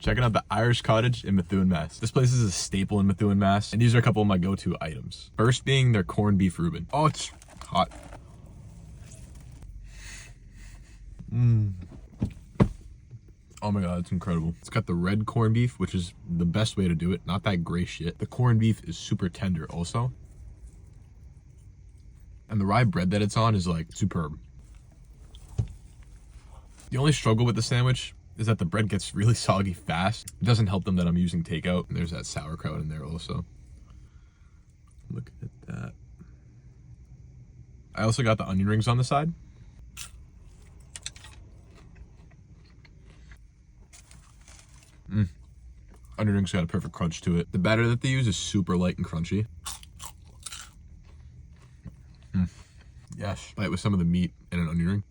Checking out the Irish Cottage in Methuen, Mass. This place is a staple in Methuen, Mass, and these are a couple of my go-to items. First being their corned beef Reuben. Oh, it's hot. Oh my god, it's incredible. It's got the red corned beef, which is the best way to do it. Not that gray shit. The corned beef is super tender also. And the rye bread that it's on is like superb. The only struggle with the sandwich is that the bread gets really soggy fast. It doesn't help them that I'm using takeout. And there's that sauerkraut in there also. Look at that. I also got the onion rings on the side. Onion rings got a perfect crunch to it. The batter that they use is super light and crunchy. Yes. Light with some of the meat and an onion ring.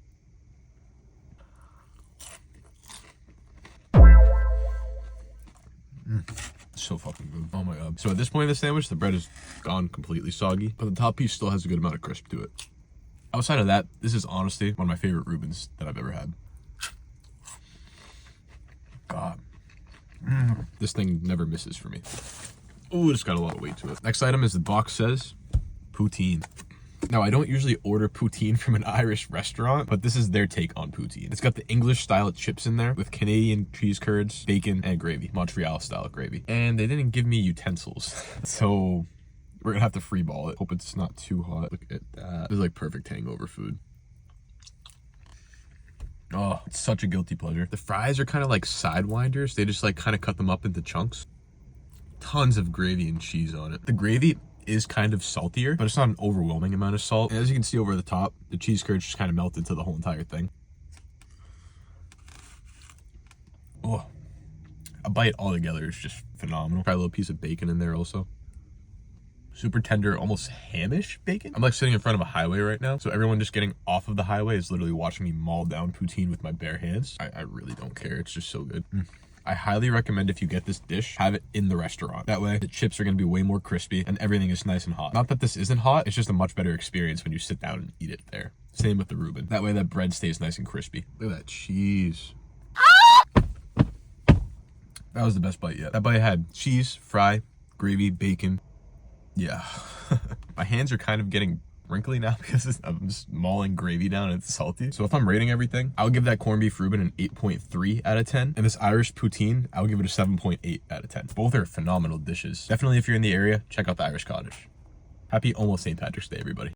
So fucking good. Oh my god. So at this point in the sandwich, the bread is gone completely soggy, but the top piece still has a good amount of crisp to it. Outside of that, this is honestly one of my favorite Reubens that I've ever had. God. This thing never misses for me. Ooh, it's got a lot of weight to it. Next item is the box says poutine. Now, I don't usually order poutine from an Irish restaurant, but this is their take on poutine. It's got the English style chips in there with Canadian cheese curds, bacon, and gravy. Montreal style gravy. And they didn't give me utensils. So we're gonna have to free ball it. Hope it's not too hot. Look at that. This is like perfect hangover food. Oh, it's such a guilty pleasure. The fries are kind of like sidewinders. They just like kind of cut them up into chunks. Tons of gravy and cheese on it. The gravy is kind of saltier, but it's not an overwhelming amount of salt. And as you can see over the top, the cheese curds just kind of melt into the whole entire thing. Oh, a bite all together is just phenomenal. Try a little piece of bacon in there also. Super tender, almost hamish bacon. I'm like sitting in front of a highway right now, so everyone just getting off of the highway is literally watching me maul down poutine with my bare hands. I really don't care. It's just so good. I highly recommend if you get this dish, have it in the restaurant. That way, the chips are gonna be way more crispy and everything is nice and hot. Not that this isn't hot, it's just a much better experience when you sit down and eat it there. Same with the Reuben. That way that bread stays nice and crispy. Look at that cheese. That was the best bite yet. That bite had cheese, fry, gravy, bacon. Yeah. My hands are kind of getting wrinkly now because I'm just mauling gravy down and it's salty. So if I'm rating everything, I'll give that corned beef Reuben an 8.3 out of 10. And this Irish poutine, I'll give it a 7.8 out of 10. Both are phenomenal dishes. Definitely if you're in the area, check out the Irish Cottage. Happy almost St. Patrick's Day, everybody.